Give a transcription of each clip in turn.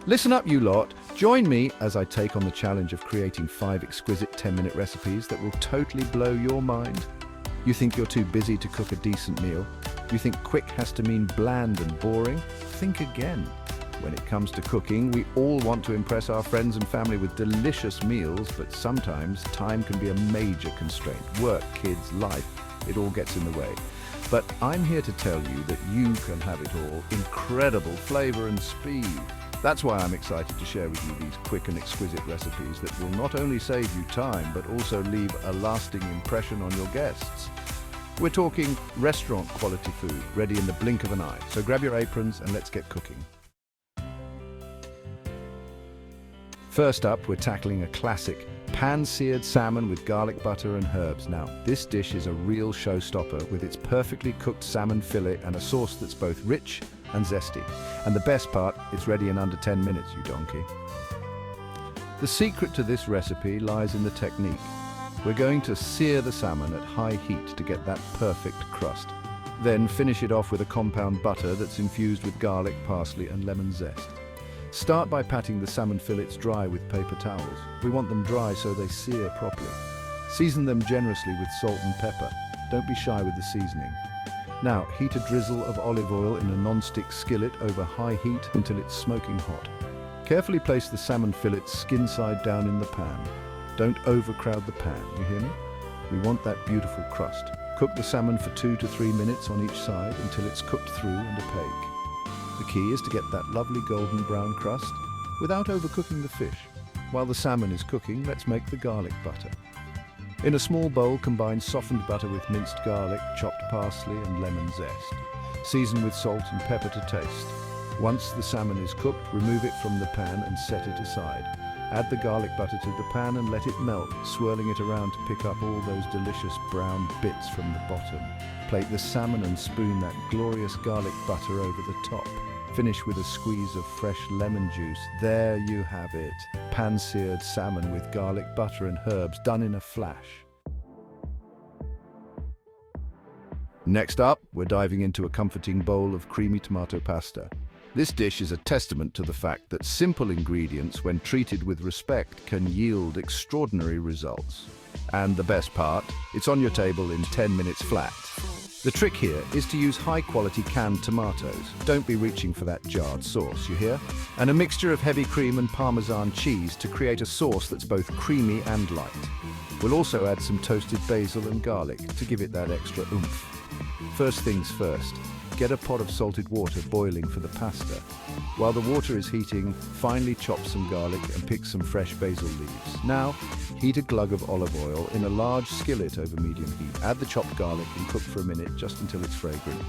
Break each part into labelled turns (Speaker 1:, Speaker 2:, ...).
Speaker 1: Listen up, you lot. Join me as I take on the challenge of creating 5 exquisite 10-minute recipes that will totally blow your mind. You think you're too busy to cook a decent meal? You think quick has to mean bland and boring? Think again. When it comes to cooking, we all want to impress our friends and family with delicious meals, but sometimes time can be a major constraint. Work, kids, life, it all gets in the way. But I'm here to tell you that you can have it all. Incredible flavor and speed. That's why I'm excited to share with you these quick and exquisite recipes that will not only save you time, but also leave a lasting impression on your guests. We're talking restaurant quality food, ready in the blink of an eye. So grab your aprons and let's get cooking. First up, we're tackling a classic pan-seared salmon with garlic butter and herbs. Now, this dish is a real showstopper with its perfectly cooked salmon fillet and a sauce that's both rich and zesty. And the best part, it's ready in under 10 minutes, you donkey. The secret to this recipe lies in the technique. We're going to sear the salmon at high heat to get that perfect crust. Then finish it off with a compound butter that's infused with garlic, parsley and lemon zest. Start by patting the salmon fillets dry with paper towels. We want them dry so they sear properly. Season them generously with salt and pepper. Don't be shy with the seasoning. Now, heat a drizzle of olive oil in a non-stick skillet over high heat until it's smoking hot. Carefully place the salmon fillets skin side down in the pan. Don't overcrowd the pan, you hear me? We want that beautiful crust. Cook the salmon for 2 to 3 minutes on each side until it's cooked through and opaque. The key is to get that lovely golden brown crust without overcooking the fish. While the salmon is cooking, let's make the garlic butter. In a small bowl, combine softened butter with minced garlic, chopped parsley and lemon zest. Season with salt and pepper to taste. Once the salmon is cooked, remove it from the pan and set it aside. Add the garlic butter to the pan and let it melt, swirling it around to pick up all those delicious brown bits from the bottom. Plate the salmon and spoon that glorious garlic butter over the top. Finish with a squeeze of fresh lemon juice. There you have it. Pan-seared salmon with garlic butter and herbs done in a flash. Next up, we're diving into a comforting bowl of creamy tomato pasta. This dish is a testament to the fact that simple ingredients, when treated with respect, can yield extraordinary results. And the best part, it's on your table in 10 minutes flat. The trick here is to use high-quality canned tomatoes. Don't be reaching for that jarred sauce, you hear? And a mixture of heavy cream and Parmesan cheese to create a sauce that's both creamy and light. We'll also add some toasted basil and garlic to give it that extra oomph. First things first, get a pot of salted water boiling for the pasta. While the water is heating, finely chop some garlic and pick some fresh basil leaves. Now, heat a glug of olive oil in a large skillet over medium heat. Add the chopped garlic and cook for a minute just until it's fragrant.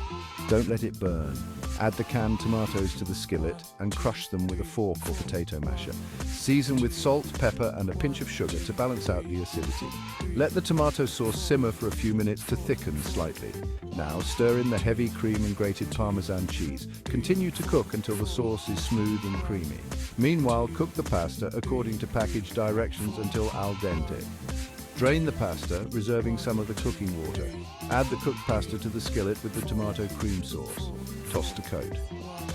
Speaker 1: Don't let it burn. Add the canned tomatoes to the skillet and crush them with a fork or potato masher. Season with salt, pepper and a pinch of sugar to balance out the acidity. Let the tomato sauce simmer for a few minutes to thicken slightly. Now stir in the heavy cream and grated Parmesan cheese. Continue to cook until the sauce is smooth and creamy. Meanwhile, cook the pasta according to package directions until al dente. Drain the pasta, reserving some of the cooking water. Add the cooked pasta to the skillet with the tomato cream sauce. Toss to coat.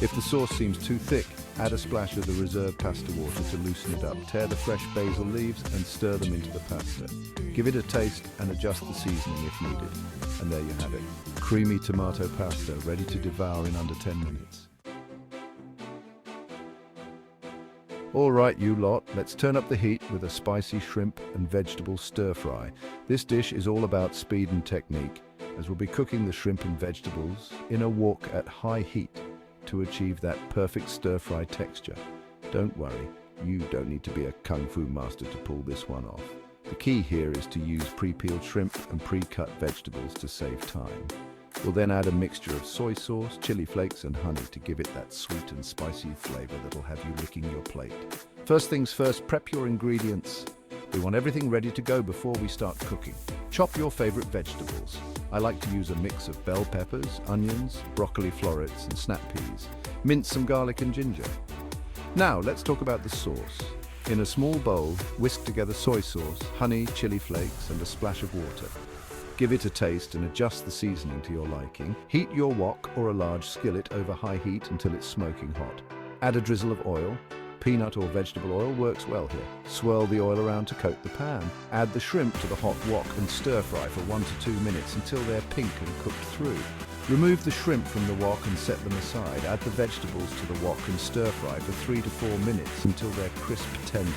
Speaker 1: If the sauce seems too thick, add a splash of the reserved pasta water to loosen it up. Tear the fresh basil leaves and stir them into the pasta. Give it a taste and adjust the seasoning if needed. And there you have it. Creamy tomato pasta ready to devour in under 10 minutes. All right, you lot, let's turn up the heat with a spicy shrimp and vegetable stir-fry. This dish is all about speed and technique, as we'll be cooking the shrimp and vegetables in a wok at high heat to achieve that perfect stir-fry texture. Don't worry, you don't need to be a kung fu master to pull this one off. The key here is to use pre-peeled shrimp and pre-cut vegetables to save time. We'll then add a mixture of soy sauce, chili flakes and honey to give it that sweet and spicy flavor that'll have you licking your plate. First things first, prep your ingredients. We want everything ready to go before we start cooking. Chop your favorite vegetables. I like to use a mix of bell peppers, onions, broccoli florets and snap peas. Mince some garlic and ginger. Now let's talk about the sauce. In a small bowl, whisk together soy sauce, honey, chili flakes and a splash of water. Give it a taste and adjust the seasoning to your liking. Heat your wok or a large skillet over high heat until it's smoking hot. Add a drizzle of oil, peanut or vegetable oil works well here. Swirl the oil around to coat the pan. Add the shrimp to the hot wok and stir fry for 1 to 2 minutes until they're pink and cooked through. Remove the shrimp from the wok and set them aside. Add the vegetables to the wok and stir fry for 3 to 4 minutes until they're crisp tender.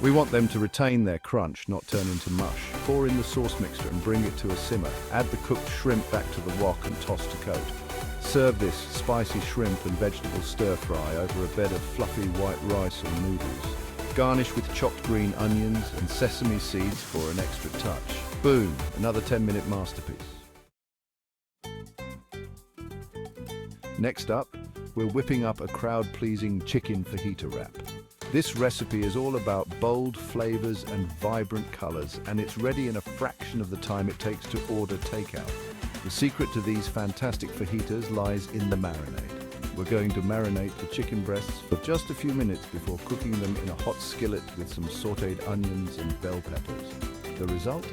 Speaker 1: We want them to retain their crunch, not turn into mush. Pour in the sauce mixture and bring it to a simmer. Add the cooked shrimp back to the wok and toss to coat. Serve this spicy shrimp and vegetable stir-fry over a bed of fluffy white rice or noodles. Garnish with chopped green onions and sesame seeds for an extra touch. Boom, another 10-minute masterpiece. Next up, we're whipping up a crowd-pleasing chicken fajita wrap. This recipe is all about bold flavors and vibrant colors, and it's ready in a fraction of the time it takes to order takeout. The secret to these fantastic fajitas lies in the marinade. We're going to marinate the chicken breasts for just a few minutes before cooking them in a hot skillet with some sautéed onions and bell peppers. The result?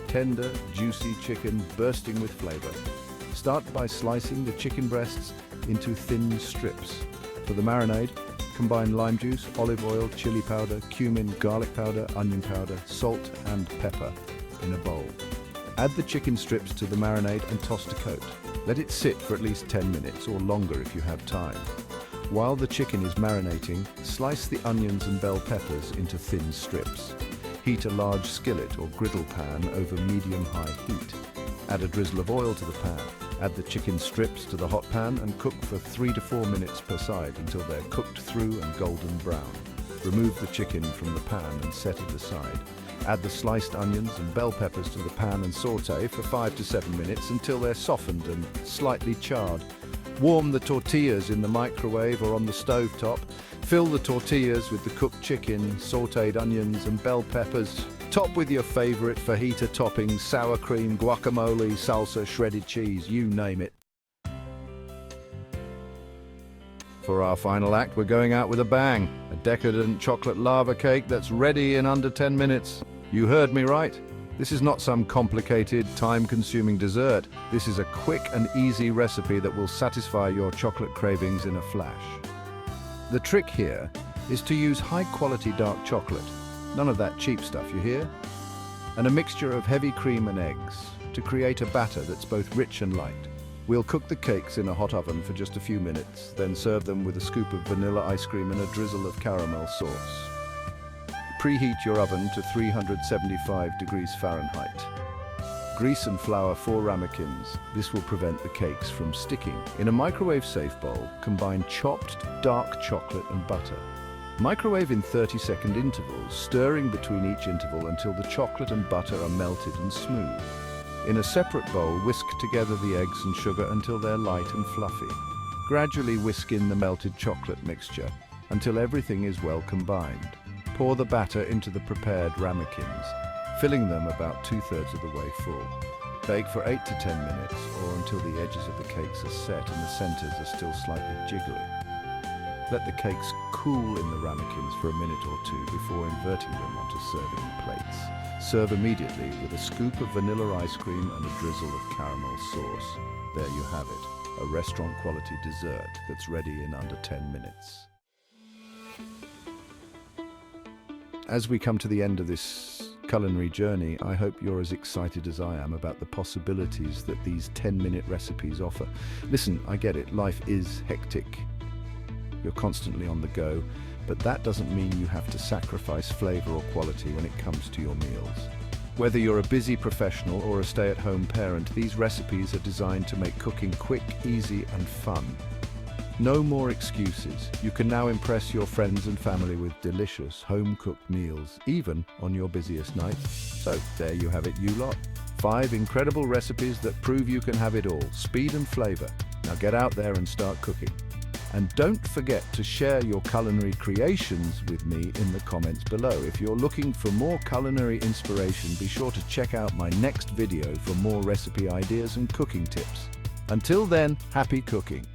Speaker 1: Tender, juicy chicken bursting with flavor. Start by slicing the chicken breasts into thin strips. For the marinade, combine lime juice, olive oil, chili powder, cumin, garlic powder, onion powder, salt and pepper in a bowl. Add the chicken strips to the marinade and toss to coat. Let it sit for at least 10 minutes or longer if you have time. While the chicken is marinating, slice the onions and bell peppers into thin strips. Heat a large skillet or griddle pan over medium-high heat. Add a drizzle of oil to the pan. Add the chicken strips to the hot pan and cook for 3 to 4 minutes per side until they're cooked through and golden brown. Remove the chicken from the pan and set it aside. Add the sliced onions and bell peppers to the pan and sauté for 5 to 7 minutes until they're softened and slightly charred. Warm the tortillas in the microwave or on the stovetop. Fill the tortillas with the cooked chicken, sautéed onions and bell peppers. Top with your favorite fajita toppings, sour cream, guacamole, salsa, shredded cheese, you name it. For our final act, we're going out with a bang. A decadent chocolate lava cake that's ready in under 10 minutes. You heard me right. This is not some complicated, time-consuming dessert. This is a quick and easy recipe that will satisfy your chocolate cravings in a flash. The trick here is to use high-quality dark chocolate. None of that cheap stuff, you hear? And a mixture of heavy cream and eggs to create a batter that's both rich and light. We'll cook the cakes in a hot oven for just a few minutes, then serve them with a scoop of vanilla ice cream and a drizzle of caramel sauce. Preheat your oven to 375 degrees Fahrenheit. Grease and flour 4 ramekins. This will prevent the cakes from sticking. In a microwave-safe bowl, combine chopped dark chocolate and butter. Microwave in 30-second intervals, stirring between each interval until the chocolate and butter are melted and smooth. In a separate bowl, whisk together the eggs and sugar until they're light and fluffy. Gradually whisk in the melted chocolate mixture until everything is well combined. Pour the batter into the prepared ramekins, filling them about 2/3 of the way full. Bake for 8 to 10 minutes or until the edges of the cakes are set and the centers are still slightly jiggly. Let the cakes cool in the ramekins for a minute or two before inverting them onto serving plates. Serve immediately with a scoop of vanilla ice cream and a drizzle of caramel sauce. There you have it, a restaurant-quality dessert that's ready in under 10 minutes. As we come to the end of this culinary journey, I hope you're as excited as I am about the possibilities that these 10-minute recipes offer. Listen, I get it, life is hectic. You're constantly on the go, but that doesn't mean you have to sacrifice flavor or quality when it comes to your meals. Whether you're a busy professional or a stay-at-home parent, these recipes are designed to make cooking quick, easy, and fun. No more excuses. You can now impress your friends and family with delicious, home-cooked meals, even on your busiest nights. So, there you have it, you lot. 5 incredible recipes that prove you can have it all, speed and flavor. Now get out there and start cooking. And don't forget to share your culinary creations with me in the comments below. If you're looking for more culinary inspiration, be sure to check out my next video for more recipe ideas and cooking tips. Until then, happy cooking!